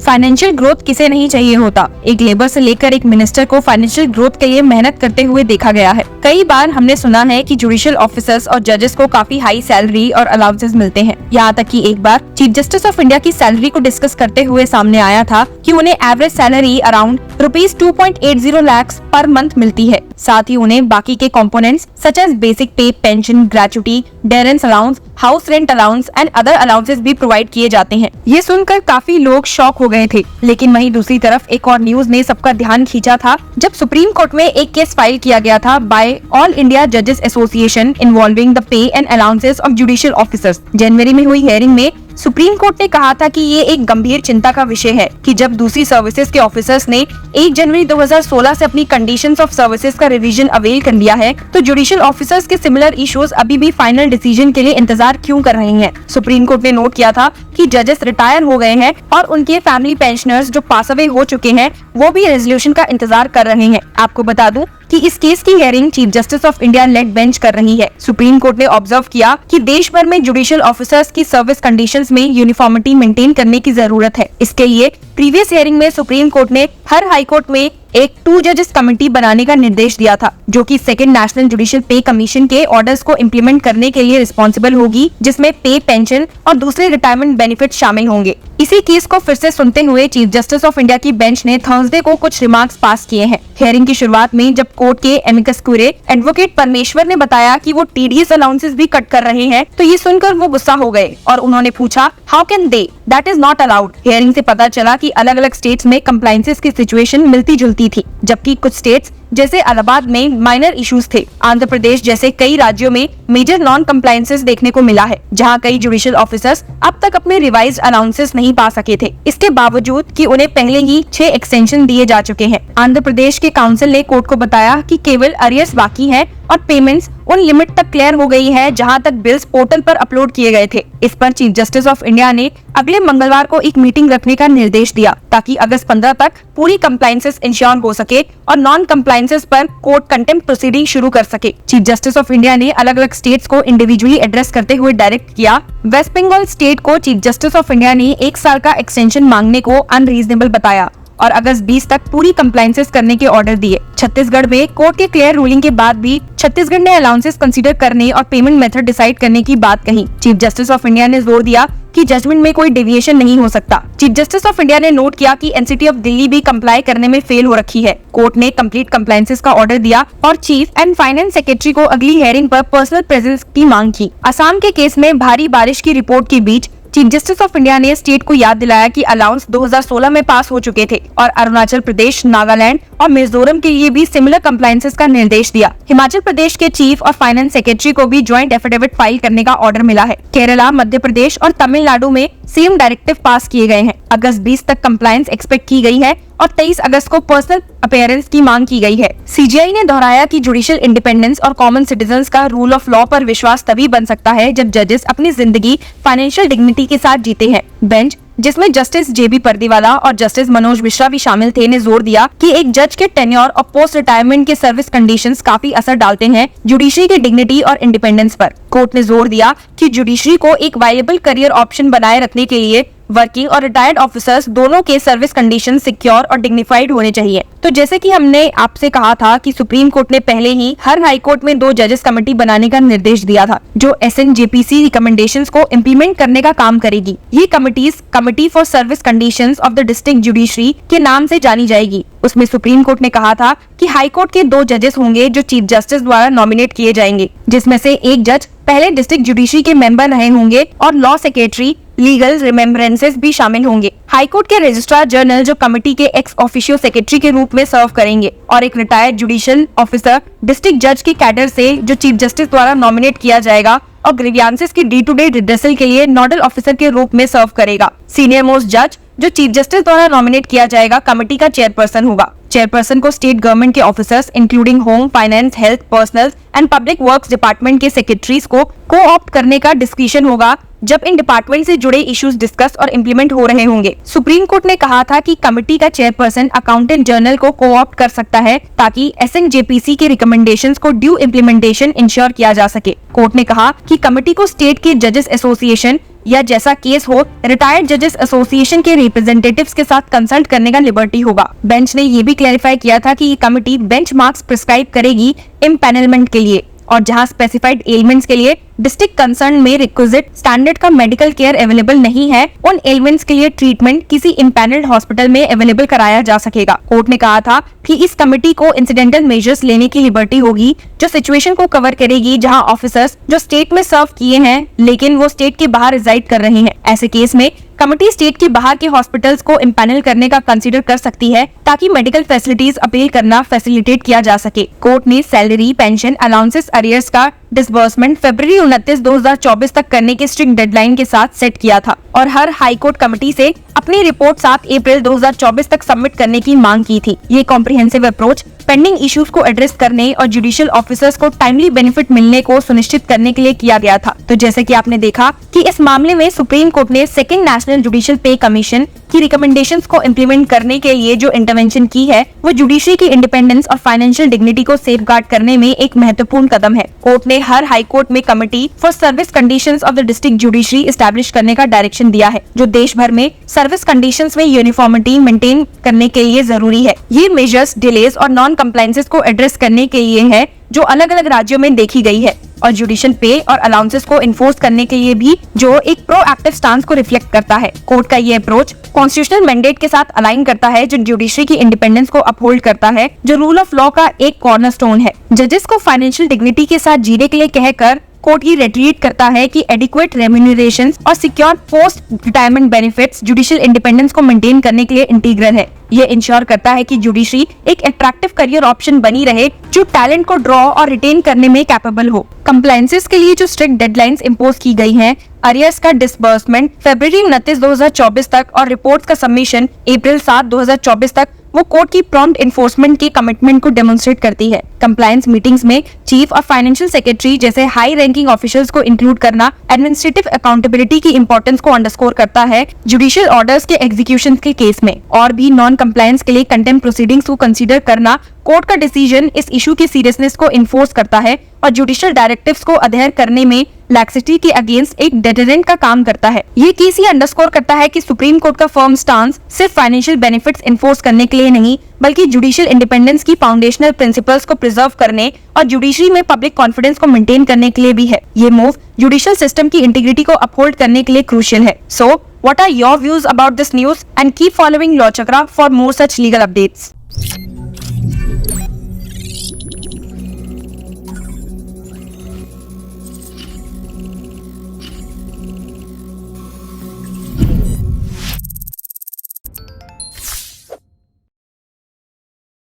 Financial growth किसे नहीं चाहिए होता। एक लेबर से लेकर एक मिनिस्टर को फाइनेंशियल ग्रोथ के लिए मेहनत करते हुए देखा गया है। कई बार हमने सुना है कि जुडिशियल ऑफिसर्स और जजेस को काफी हाई सैलरी और अलाउंसेस मिलते हैं। यहाँ तक कि एक बार चीफ जस्टिस ऑफ इंडिया की सैलरी को डिस्कस करते हुए सामने आया था कि उन्हें average salary around ₹2.80 lakh per month मिलती है। साथ ही उन्हें बाकी के components such as basic pay, pension, gratuity, dearness allowance, house rent allowance and other allowances भी प्रोवाइड किए जाते हैं। ये सुनकर काफी लोग शॉक हो गए थे। लेकिन वहीं दूसरी तरफ एक और न्यूज ने सबका ध्यान खींचा था, जब सुप्रीम कोर्ट में एक केस फाइल किया गया था बाय ऑल इंडिया जजेस association involving the pay and allowances of judicial officers. जनवरी में हुई हियरिंग में सुप्रीम कोर्ट ने कहा था कि ये एक गंभीर चिंता का विषय है कि जब दूसरी सर्विसेज के ऑफिसर्स ने 1 जनवरी 2016 से अपनी कंडीशंस ऑफ सर्विसेज का रिवीजन अवेल कर लिया है, तो जुडिशियल ऑफिसर्स के सिमिलर इश्यूज अभी भी फाइनल डिसीजन के लिए इंतजार क्यों कर रहे हैं। सुप्रीम कोर्ट ने नोट किया था कि जजेस रिटायर हो गए हैं और उनके फैमिली पेंशनर्स जो पास अवे हो चुके हैं वो भी रेजोल्यूशन का इंतजार कर रहे हैं। आपको बता दूं कि इस केस की hearing chief justice of India lead bench कर रही है। सुप्रीम कोर्ट ने ऑब्जर्व किया कि देश भर में जुडिशियल ऑफिसर्स की सर्विस कंडीशंस में यूनिफॉर्मिटी मेंटेन करने की जरूरत है। इसके लिए प्रीवियस हियरिंग में सुप्रीम कोर्ट ने हर हाई कोर्ट में एक 2 जजेस कमेटी बनाने का निर्देश दिया था, जो कि सेकंड नेशनल जुडिशियल पे कमीशन के ऑर्डर्स को इम्प्लीमेंट करने के लिए रिस्पॉन्सिबल होगी, जिसमें पे, पेंशन और दूसरे रिटायरमेंट बेनिफिट शामिल होंगे। इसी केस को फिर से सुनते हुए चीफ जस्टिस ऑफ इंडिया की बेंच ने थर्सडे को कुछ रिमार्क्स पास किए हैं। हियरिंग की शुरुआत में जब कोर्ट के एमिकस क्यूरे एडवोकेट परमेश्वर ने बताया कि वो टीडीएस अलाउंसेस भी कट कर रहे हैं, तो ये सुनकर वो गुस्सा हो गए और उन्होंने पूछा, how can they, that is not allowed. Hearing से पता चला कि अलग अलग स्टेट्स में कंप्लायंसेस की सिचुएशन मिलती जुलती थी, जबकि कुछ स्टेट्स जैसे इलाहाबाद में माइनर इश्यूज थे। आंध्र प्रदेश जैसे कई राज्यों में मेजर नॉन कंप्लायंसेस देखने को मिला है, जहां कई जुडिशियल ऑफिसर्स अब तक अपने रिवाइज्ड अलाउंसेस नहीं पा सके थे, इसके बावजूद कि उन्हें पहले ही 6 एक्सटेंशन दिए जा चुके हैं। आंध्र प्रदेश के काउंसिल ने कोर्ट को बताया कि केवल अरियर्स बाकी है और पेमेंट्स उन लिमिट तक क्लियर हो गई है जहां तक बिल्स पोर्टल पर अपलोड किए गए थे। इस पर चीफ जस्टिस ऑफ इंडिया ने अगले मंगलवार को एक मीटिंग रखने का निर्देश दिया, ताकि अगस्त 15 तक पूरी कंप्लायंसेस इंश्योर हो सके और नॉन कंप्लायंसेस पर कोर्ट कंटेम्प्ट प्रोसीडिंग शुरू कर सके। चीफ जस्टिस ऑफ इंडिया ने अलग अलग स्टेट्स को इंडिविजुअली एड्रेस करते हुए डायरेक्ट किया। वेस्ट बंगाल स्टेट को चीफ जस्टिस ऑफ इंडिया ने 1 साल का एक्सटेंशन मांगने को अनरीजनेबल बताया और अगस्त 20 तक पूरी कंप्लायंसेस करने के ऑर्डर दिए। छत्तीसगढ़ में कोर्ट के क्लियर रूलिंग के बाद भी छत्तीसगढ़ ने अलाउंसेस कंसीडर करने और पेमेंट मेथड डिसाइड करने की बात कही। चीफ जस्टिस ऑफ इंडिया ने जोर दिया कि जजमेंट में कोई डेविएशन नहीं हो सकता। चीफ जस्टिस ऑफ इंडिया ने नोट किया कि एनसीटी ऑफ दिल्ली भी कंप्लाई करने में फेल हो रखी है। कोर्ट ने कंप्लीट कंप्लायंसेस का ऑर्डर दिया और चीफ एंड फाइनेंस सेक्रेटरी को अगली हियरिंग पर पर्सनल प्रेजेंस की मांग की। असम के केस में भारी बारिश की रिपोर्ट के बीच चीफ जस्टिस ऑफ इंडिया ने स्टेट को याद दिलाया कि अलाउंस 2016 में पास हो चुके थे और अरुणाचल प्रदेश, नागालैंड और मिजोरम के लिए भी सिमिलर कंप्लायंसेस का निर्देश दिया। हिमाचल प्रदेश के चीफ और फाइनेंस सेक्रेटरी को भी ज्वाइंट एफिडेविट फाइल करने का ऑर्डर मिला है। केरला, मध्य प्रदेश और तमिलनाडु में सेम डायरेक्टिव पास किए गए हैं। अगस्त 20 तक कंप्लायंस एक्सपेक्ट की गई है और 23 अगस्त को पर्सनल अपीयरेंस की मांग की गई है। सीजीआई ने दोहराया कि जुडिशियल इंडिपेंडेंस और कॉमन सिटीजन्स का रूल ऑफ लॉ पर विश्वास तभी बन सकता है जब जजेस अपनी जिंदगी फाइनेंशियल डिग्निटी के साथ जीते हैं। बेंच, जिसमें जस्टिस जेबी पर्दीवाला और जस्टिस मनोज मिश्रा भी शामिल थे, ने जोर दिया कि एक जज के टेन्योर और पोस्ट रिटायरमेंट के सर्विस कंडीशंस काफी असर डालते हैं जुडिशरी की डिग्निटी और इंडिपेंडेंस पर। कोर्ट ने जोर दिया कि जुडिशरी को एक वायबल करियर ऑप्शन बनाए रखने के लिए वर्किंग और रिटायर्ड ऑफिसर्स दोनों के सर्विस कंडीशन सिक्योर और डिग्निफाइड होने चाहिए। तो जैसे कि हमने आपसे कहा था कि सुप्रीम कोर्ट ने पहले ही हर हाई कोर्ट में 2 जजेस कमेटी बनाने का निर्देश दिया था, जो एसएनजेपीसी रिकमेंडेशंस को इम्प्लीमेंट करने का काम करेगी। ये committees committee for service conditions of the district judiciary के नाम से जानी जाएगी। उसमें सुप्रीम कोर्ट ने कहा था कि हाई कोर्ट के 2 जजेस होंगे जो चीफ जस्टिस द्वारा नॉमिनेट किए जाएंगे, जिसमें से एक जज पहले डिस्ट्रिक्ट जुडिशरी के मेंबर रहे होंगे और लॉ सेक्रेटरी, लीगल रिमेम्बरेंसेस भी शामिल होंगे। हाईकोर्ट के रजिस्ट्रार जनरल जो कमेटी के एक्स ऑफिशियो सेक्रेटरी के रूप में सर्व करेंगे और एक रिटायर्ड जुडिशियल ऑफिसर डिस्ट्रिक्ट जज के कैडर से जो चीफ जस्टिस द्वारा नॉमिनेट किया जाएगा और ग्रीवियांसेस की डे टू डे रिड्रेसल के लिए नोडल ऑफिसर के रूप में सर्व करेगा। सीनियर मोस्ट जज जो चीफ जस्टिस द्वारा नॉमिनेट किया जाएगा कमेटी का चेयरपर्सन होगा। चेयरपर्सन को स्टेट गवर्नमेंट के officers including home, finance, health, personal and public works department के सेक्रेटरीज को ऑप्ट करने का डिस्क्रिशन होगा जब इन डिपार्टमेंट से जुड़े इश्यूज डिस्कस और इम्प्लीमेंट हो रहे होंगे। सुप्रीम कोर्ट ने कहा था कि कमेटी का चेयरपर्सन अकाउंटेंट जनरल को ऑप्ट कर सकता है ताकि एसएनजेपीसी के रिकमेंडेशंस को ड्यू इम्प्लीमेंटेशन इंश्योर किया जा सके। कोर्ट ने कहा कि कमेटी को स्टेट के जजेस एसोसिएशन या जैसा केस हो रिटायर्ड जजेस एसोसिएशन के रिप्रेजेंटेटिव्स के साथ कंसल्ट करने का लिबर्टी होगा। बेंच ने ये भी क्लैरिफाई किया था कि ये कमेटी बेंचमार्क्स प्रिस्क्राइब करेगी इम्पैनलमेंट के लिए, और जहां स्पेसिफाइड एलिमेंट्स के लिए डिस्ट्रिक्ट कंसर्न में रिक्विजिट स्टैंडर्ड का मेडिकल केयर अवेलेबल नहीं है, उन एलिमेंट्स के लिए ट्रीटमेंट किसी इम्पैनल्ड हॉस्पिटल में अवेलेबल कराया जा सकेगा। कोर्ट ने कहा था कि इस कमेटी को इंसिडेंटल मेजर्स लेने की लिबर्टी होगी जो सिचुएशन को कवर करेगी जहां ऑफिसर्स जो स्टेट में सर्व किए हैं लेकिन वो स्टेट के बाहर रिजाइड कर रहे हैं। ऐसे केस में कमेटी स्टेट के बाहर के हॉस्पिटल्स को इम्पैनल करने का कंसीडर कर सकती है ताकि मेडिकल फैसिलिटीज अपील करना फैसिलिटेट किया जा सके। कोर्ट ने सैलरी, पेंशन, अलाउंसेस, अरियर्स का डिसबर्समेंट फरवरी 29, 2024 तक करने के स्ट्रिक्ट डेडलाइन के साथ सेट किया था और हर हाई कोर्ट कमेटी से अपनी रिपोर्ट 7 अप्रैल 2024 तक सबमिट करने की मांग की थी। ये कॉम्प्रिहेंसिव अप्रोच पेंडिंग इश्यूज को एड्रेस करने और जुडिशियल ऑफिसर्स को टाइमली बेनिफिट मिलने को सुनिश्चित करने के लिए किया गया था। तो जैसे कि आपने देखा कि इस मामले में सुप्रीम कोर्ट ने सेकंड नेशनल जुडिशियल पे कमीशन की रिकमेंडेशंस को इम्प्लीमेंट करने के लिए जो इंटरवेंशन की है वो जुडिशरी की इंडिपेंडेंस और फाइनेंशियल डिग्निटी को सेफगार्ड करने में एक महत्वपूर्ण कदम है। कोर्ट ने हर हाई कोर्ट में committee for service conditions of the district judiciary establish करने का डायरेक्शन दिया है जो देश भर में सर्विस कंडीशंस में यूनिफॉर्मिटी मेंटेन करने के लिए जरूरी है। ये मेजर्स डिलेज और नॉन कंप्लायंसेस को एड्रेस करने के लिए है जो अलग अलग राज्यों में देखी गई है और जुडिशियल पे और अलाउंसेस को इन्फोर्स करने के लिए भी जो एक प्रोएक्टिव स्टांस को रिफ्लेक्ट करता है। कोर्ट का ये अप्रोच कॉन्स्टिट्यूशनल मैंडेट के साथ अलाइन करता है जो जुडिशरी की इंडिपेंडेंस को अपहोल्ड करता है जो रूल ऑफ लॉ का एक कॉर्नरस्टोन है। जजेस को फाइनेंशियल डिग्निटी के साथ जीने के लिए कहकर कोर्ट ये रेट्रीट करता है कि एडिक्वेट रेम्यूनरेशंस और secure post retirement benefits judicial independence को मेंटेन करने के लिए इंटीग्रल है। ये इंश्योर करता है कि जुडिशरी एक अट्रैक्टिव करियर ऑप्शन बनी रहे जो टैलेंट को ड्रॉ और रिटेन करने में कैपेबल हो। कंप्लायंसेस के लिए जो स्ट्रिक्ट डेडलाइंस इंपोज की गई हैं, अरियर्स का डिसबर्समेंट फरवरी 29, 2024 तक और रिपोर्ट्स का सबमिशन अप्रैल 7, 2024 तक वो कोर्ट की प्रॉम्प्ट इन्फोर्समेंट की कमिटमेंट को डेमोन्स्ट्रेट करती है। कंप्लायंस मीटिंग्स में चीफ और फाइनेंशियल सेक्रेटरी जैसे हाई रैंकिंग ऑफिशियल्स को इंक्लूड करना एडमिनिस्ट्रेटिव अकाउंटेबिलिटी की इंपॉर्टेंस को अंडरस्कोर करता है जुडिशियल ऑर्डर्स के एग्जीक्यूशन के केस में। और भी नॉन कंप्लायंस के लिए कंटेम्प्ट प्रोसीडिंग्स को कंसीडर करना कोर्ट का डिसीजन इस इशू की सीरियसनेस को इन्फोर्स करता है और जुडिशियल डायरेक्टिव्स को अधेयर करने में लैक्सिटी के अगेंस्ट एक डेटरेंट का काम करता है। ये केस ही अंडरस्कोर करता है कि सुप्रीम कोर्ट का फर्म स्टांस सिर्फ फाइनेंशियल बेनिफिट्स इन्फोर्स करने के लिए नहीं बल्कि जुडिशियल इंडिपेंडेंस की फाउंडेशनल प्रिंसिपल्स को प्रिजर्व करने और जुडिशरी में पब्लिक कॉन्फिडेंस को मेंटेन करने के लिए भी है। ये मूव जुडिशियल सिस्टम की इंटीग्रिटी को अपहोल्ड करने के लिए क्रूशियल है। So what are your views about this news and keep following law Chakra for more such legal updates.